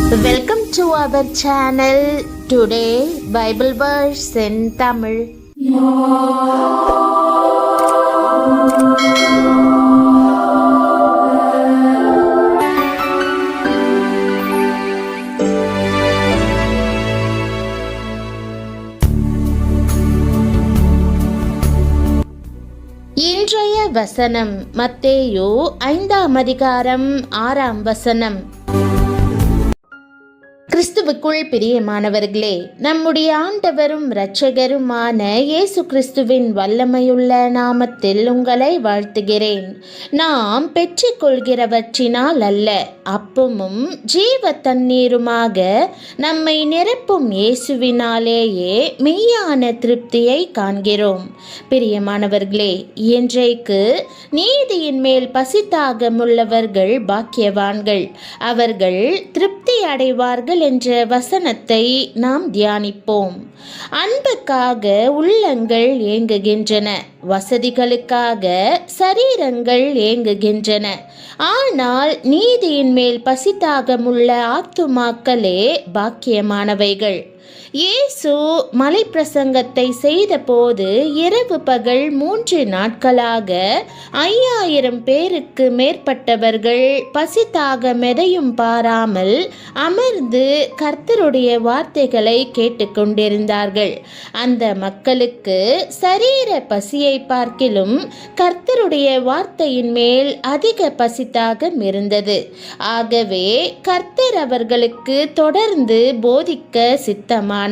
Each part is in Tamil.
Welcome to our channel. Today Bible verse in Tamil. இன்றைய வசனம் மத்தேயு 5ஆம் அதிகாரம் 6ஆம் வசனம். கிறிஸ்துவுக்குள் பிரியமானவர்களே, நம்முடைய ஆண்டவரும் இரட்சகருமான இயேசு கிறிஸ்துவின் வல்லமையுள்ள நாமத்தில் உங்களை வாழ்த்துகிறேன். நாம் பெற்றுக்கொள்கிறவற்றினால் அல்ல, அப்பமும் ஜீவ தண்ணீருமாக நம்மை நிரப்பும் இயேசுவினாலேயே மெய்யான திருப்தியை காண்கிறோம். பிரியமானவர்களே, இன்றைக்கு நீதியின் மேல் பசித்தாகமுள்ளவர்கள் பாக்கியவான்கள், அவர்கள் திருப்தி அடைவார்கள் என்ற வசனத்தை நாம் தியானிப்போம். அன்புக்காக உள்ளங்கள் ஏங்குகின்றன, வசதிகளுக்காக சரீரங்கள் ஏங்குகின்றன. ஆனால் நீதியின் மேல் பசித்தாகமுள்ள ஆத்துமாக்களே பாக்கியமானவைகள். இயேசு மலை பிரசங்கத்தை செய்த போது இரவு பகல் 3 நாட்களாக 5000 பேருக்கு மேற்பட்டவர்கள் பசித்தாக மெதையும் பாராமல் அமர்ந்து கர்த்தருடைய வார்த்தைகளை கேட்டுக்கொண்டிருந்தார்கள். அந்த மக்களுக்கு சரீர பசியை பார்க்கிலும் கர்த்தருடைய வார்த்தையின் மேல் அதிக பசித்தாகம் இருந்தது. ஆகவே கர்த்தர் அவர்களுக்கு தொடர்ந்து போதிக்க சித்தமானார்.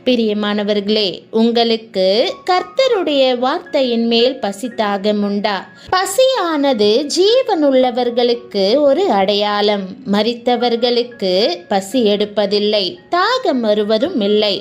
பிரியமானவர்களே, உங்களுக்கு கர்த்தருடைய வார்த்தையின் மேல் பசித்தாகம் உண்டா? பசியானது ஜீவனுள்ளவர்களுக்கு ஒரு அடையாளம். மரித்தவர்களுக்கு பசி எடுப்பதில்லை, தாகம் வருவதும் இல்லை,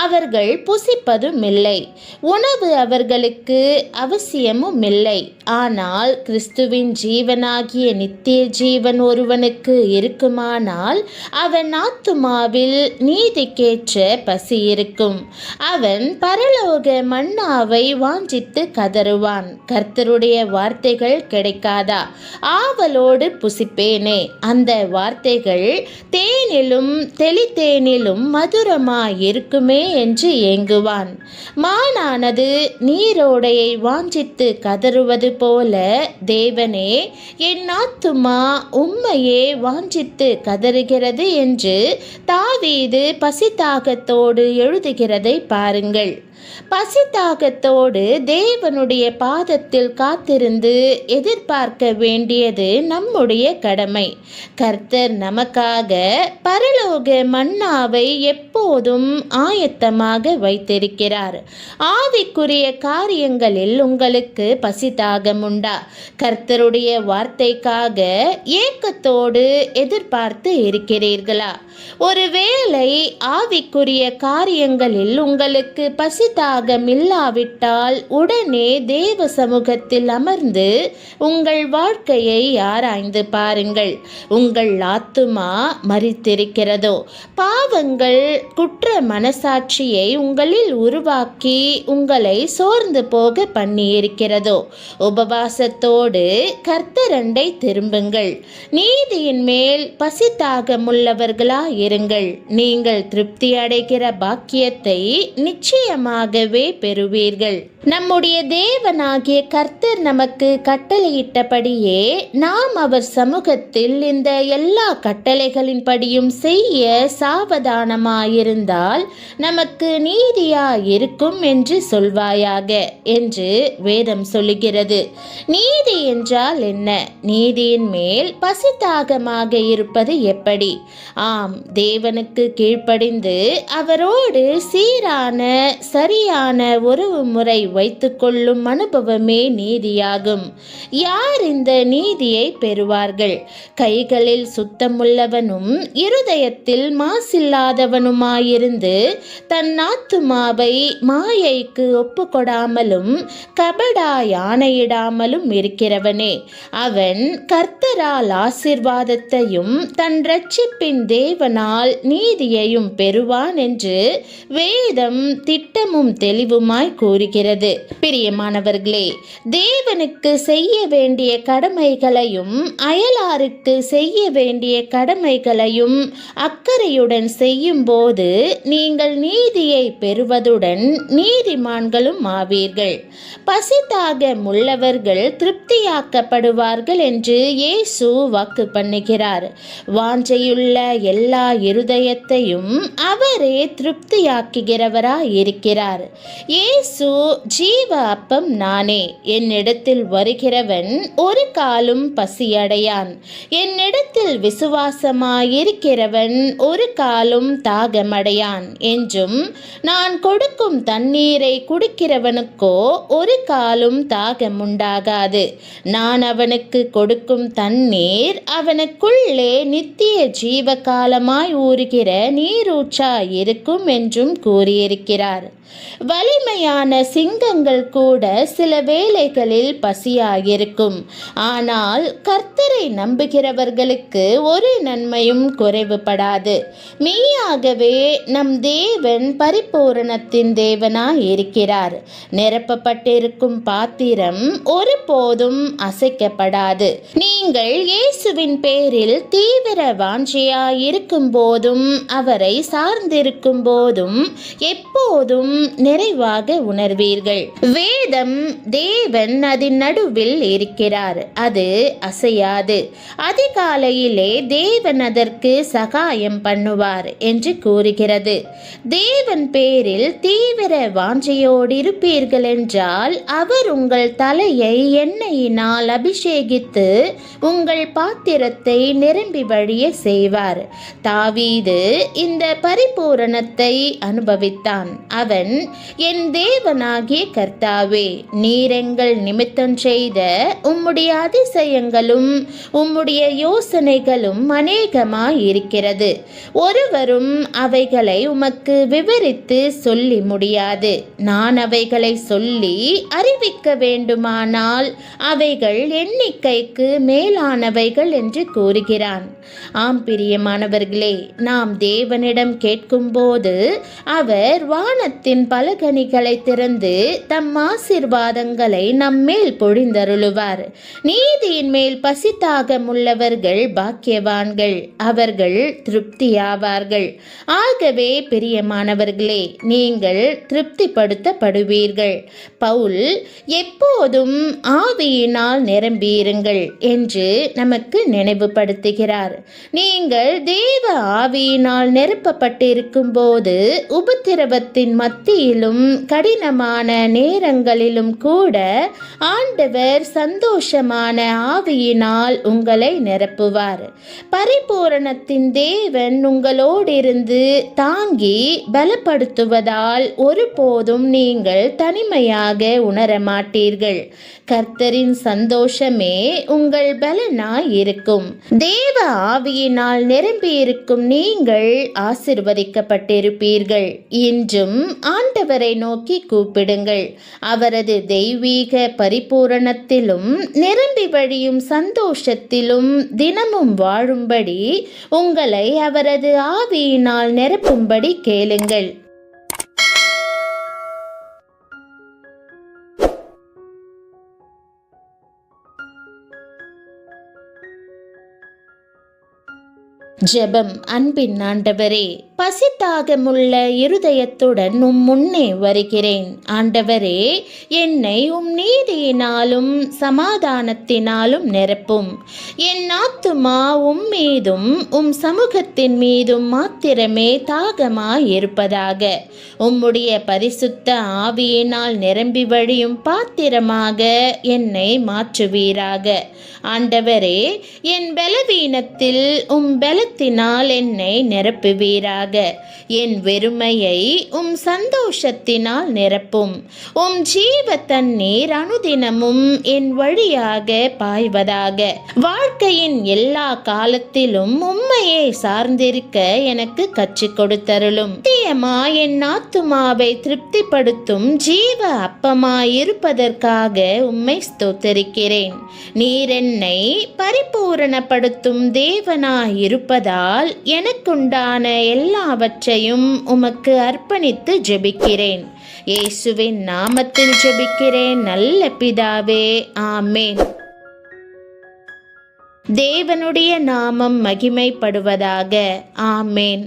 அவர்கள் புசிப்பதும் இல்லை, உணவு அவர்களுக்கு அவசியமும் இல்லை. ஆனால் கிறிஸ்துவின் ஜீவனாகிய நித்திய ஜீவன் ஒருவனுக்கு இருக்குமானால் அவன் ஆத்துமாவில் நீதிக்கேற்ற பசி இருக்கும். அவன் பரலோக மன்னாவை வாஞ்சித்து கதறுவான். கர்த்தருடைய வார்த்தைகள் கிடைக்காதா? ஆவலோடு புசிப்பேனே. அந்த வார்த்தைகள் தேனிலும் தெளித்தேனிலும் மதுரமாய் இருக்குமே என்று ஏங்குவான். மானானது நீரோடையை வாஞ்சித்து கதறுவது போல தேவனே, என் ஆத்துமா உம்மையே வாஞ்சித்து கதறுகிறது என்று தாவீது பசித்தாகத்தோடு எழுதுகிறதை பாருங்கள். பசித்தாகத்தோடு தேவனுடைய பாதத்தில் காத்திருந்து எதிர்பார்க்க வேண்டியது நம்முடைய கடமை. கர்த்தர் நமக்காக பரலோக மன்னாவை எப்போதும் ஆயத்தமாக வைத்திருக்கிறார். ஆவிக்குரிய காரியங்களில் உங்களுக்கு பசித்தாகம் உண்டா? கர்த்தருடைய வார்த்தைக்காக ஏக்கத்தோடு எதிர்பார்த்து இருக்கிறீர்களா? ஒருவேளை ஆவிக்குரிய காரியங்களில் உங்களுக்கு பசித்தாகம் இல்லாவிட்டால் உடனே தேவ சமூகத்தில் அமர்ந்து உங்கள் வாழ்க்கையை ஆராய்ந்து பாருங்கள். உங்கள் ஆத்துமா மரித்திருக்கிறதோ? பாவங்கள் குற்ற மனசாட்சியை உங்களில் உருவாக்கி உங்களை சோர்ந்து போக பண்ணியிருக்கிறதோ? உபவாசத்தோடு கர்த்தரண்டை திரும்புங்கள். நீதியின் மேல் பசித்தாகமுள்ளவர்களா இருங்கள். நீங்கள் திருப்தி அடைகிற பாக்கியத்தை நிச்சயமாகவே பெறுவீர்கள். நம்முடைய தேவனாகிய கர்த்தர் நமக்கு கட்டளையிட்டபடியே நாம் அவர் சமூகத்தில் இந்த எல்லா கட்டளைகளின்படியும் செய்ய சாவதானமாயிருந்தால் நமக்கு நீதியாயிருக்கும் என்று சொல்வாயாக என்று வேதம் சொல்லுகிறது. நீதி என்றால் என்ன? நீதியின் மேல் பசித்தாகமாக இருப்பது எப்படி? ஆம், தேவனுக்கு கீழ்ப்படிந்து அவரோடு சீரான சரியான உறவு முறை வைத்துக் கொள்ளும் அனுபவமே நீதியாகும். யார் இந்த நீதியை பெறுவார்கள்? கைகளில் சுத்தமுள்ளவனும் இருதயத்தில் மாசில்லாதவனுமாயிருந்து தன் ஆத்துமாவை மாயைக்கு ஒப்புக்கொடாமலும் கபடாய் ஆணையிடாமலும் இருக்கிறவனே. அவன் கர்த்தரால் ஆசீர்வாதத்தையும் தன் இரட்சிப்பின் தேவனால் நீதியையும் பெறுவான் என்று வேதம் திட்டமும் திடமும் தெளிவுமாய் கூறுகிறது. பிரியமானவர்களே, தேவனுக்கு செய்ய வேண்டிய கடமைகளையும் அயலாருக்கு செய்ய வேண்டிய கடமைகளையும் அக்கறையுடன் செய்யும் போது நீங்கள் நீதியை பெறுவதுடன் நீதிமான்களும் ஆவீர்கள். பசிதாக உள்ளவர்கள் திருப்தியாக்கப்படுவார்கள் என்று இயேசு வாக்கு பண்ணுகிறார். வாஞ்சையுள்ள எல்லா இருதயத்தையும் அவரே திருப்தியாக்குகிறவராய் இருக்கிறார். இயேசு ஜீவ அப்பம் நானே. என்னிடத்தில் வருகிறவன் ஒரு காலும் பசியடையான். என்னிடத்தில் விசுவாசமாயிருக்கிறவன் ஒரு காலும் தாகமடையான் என்றும், நான் கொடுக்கும் தண்ணீரை குடிக்கிறவனுக்கோ ஒரு காலும் தாகமுண்டாகாது. நான் அவனுக்கு கொடுக்கும் தண்ணீர் அவனுக்குள்ளே நித்திய ஜீவகாலமாய் ஊறுகிற நீரூற்றாய் இருக்கும் என்றும் கூறியிருக்கிறார். வலிமையான சிங்கங்கள் கூட சில வேளைகளில் பசியாயிருக்கும். ஆனால் கர்த்தரை நம்புகிறவர்களுக்கு ஒரு நன்மையும் குறைவுபடாது. மெய்யாகவே நம் தேவன் பரிபூரணத்தின் தேவனாய் இருக்கிறார். நிரப்பப்பட்டிருக்கும் பாத்திரம் ஒருபோதும் அசைக்கப்படாது. நீங்கள் இயேசுவின் பேரில் தீவிர வாஞ்சையாயிருக்கும் போதும் அவரை சார்ந்திருக்கும் போதும் எப்போதும் நிறைவாக உணர்வீர்கள். வேதம் தேவன் அதன் நடுவில் இருக்கிறார், அது அசையாது. அதிகாலையிலே தேவன் அதற்கு சகாயம் பண்ணுவார் என்று கூறுகிறது. தேவன் பேரில் தீவிர வாஞ்சையோடு இருப்பீர்கள் என்றால் அவர் உங்கள் தலையை எண்ணெயினால் அபிஷேகித்து உங்கள் பாத்திரத்தை நிரம்பி வழிய செய்வார். தாவீது இந்த பரிபூரணத்தை அனுபவித்தான். அவன், என் தேவனாகிய கர்த்தாவே, நீர் எங்கள் நிமித்தம் செய்த உம்முடைய அதிசயங்களும் உம்முடைய யோசனைகளும் அநேகமாய் இருக்கிறது. ஒருவரும் அவைகளை உமக்கு விவரித்து சொல்லி முடியாது. நான் அவைகளை சொல்லி அறிவிக்க வேண்டுமானால் அவைகள் எண்ணிக்கைக்கு மேலானவைகள் என்று கூறுகிறான். ஆம் பிரியமானவர்களே, நாம் தேவனிடம் கேட்கும்போது அவர் வானத்தின் பலகணிகளை திறந்து தம் ஆசீர்வாதங்களை நம்மேல் பொழிந்தருளுவார். நீதியின் மேல் பசித்தாகம் உள்ளவர்கள் பாக்கியவான்கள், அவர்கள் திருப்தியாவார்கள். ஆகவே பிரியமானவர்களே, நீங்கள் திருப்திப்படுத்தப்படுவீர்கள். பவுல் எப்போதும் ஆவியினால் நிரம்பியிருங்கள் என்று நமக்கு நினைவுபடுத்துகிறார். நீங்கள் தேவ ஆவியினால் நிரப்பப்பட்டிருக்கும் போது உபத்திரவத்தின் மத்தியிலும் கடினமான நேரங்களிலும் கூட ஆண்டவர் சந்தோஷமான ஆவியினால் உங்களை நிரப்புவார். பரிபூரணத்தின் தேவன் உங்களோடிருந்து தாங்கி பலப்படுத்துவதால் ஒருபோதும் நீங்கள் தனிமையாக உணரமாட்டீர்கள். கர்த்தரின் சந்தோஷமே உங்கள் பலனாய் இருக்கும். தேவ ஆவியினால் நிரம்பியிருக்கும் நீங்கள் ஆசிர்வதிக்கப்பட்டிருப்பீர்கள். இன்றும் ஆண்டவரை நோக்கி கூப்பிடுங்கள். அவரது தெய்வீக பரிபூரணத்திலும் நிரம்பி வழியும் சந்தோஷத்திலும் தினமும் வாழும்படி உங்களை அவரது ஆவியினால் நிரப்பும்படி கேளுங்கள். ஜெபம். அன்பின் ஆண்டவரே, பசித்தாகமுள்ள இருதயத்துடன் உம் முன்னே வருகிறேன். ஆண்டவரே, என்னை உம் நீதியினாலும் சமாதானத்தினாலும் நிரப்பும். என் ஆத்துமா உம் மீதும் உம் சமூகத்தின் மீதும் மாத்திரமே தாகமாய் இருப்பதாக. உம்முடைய பரிசுத்த ஆவியினால் நிரம்பி வழியும் பாத்திரமாக என்னை மாற்றுவீராக. ஆண்டவரே, என் பலவீனத்தில் உம் பலத்தினால் என்னை நிரப்புவீராக. என் வெறுமையை உம் சந்தோஷத்தினால் நிரப்பும். உம் ஜீவ தண்ணீர் அனுதினமும் என் வழியாக பாய்வதாக. வாழ்க்கையின் எல்லா காலத்திலும் உம்மையே சார்ந்திருக்க எனக்கு கற்றுக் கொடுத்தருளும். நிச்சயமா என் ஆத்துமாவை திருப்திப்படுத்தும் ஜீவ அப்பமாயிருப்பதற்காக உம்மை ஸ்தோத்தரிக்கிறேன். நீர் என்னை பரிபூரணப்படுத்தும் தேவனாயிருப்பதற்காக இருப்பதால் எனக்குண்டான எல்லாவற்றையும் உமக்கு அர்ப்பணித்து ஜெபிக்கிறேன். இயேசுவின் நாமத்தில் ஜெபிக்கிறேன் நல்ல பிதாவே, ஆமேன். தேவனுடைய நாமம் மகிமைப்படுவதாக. ஆமேன்.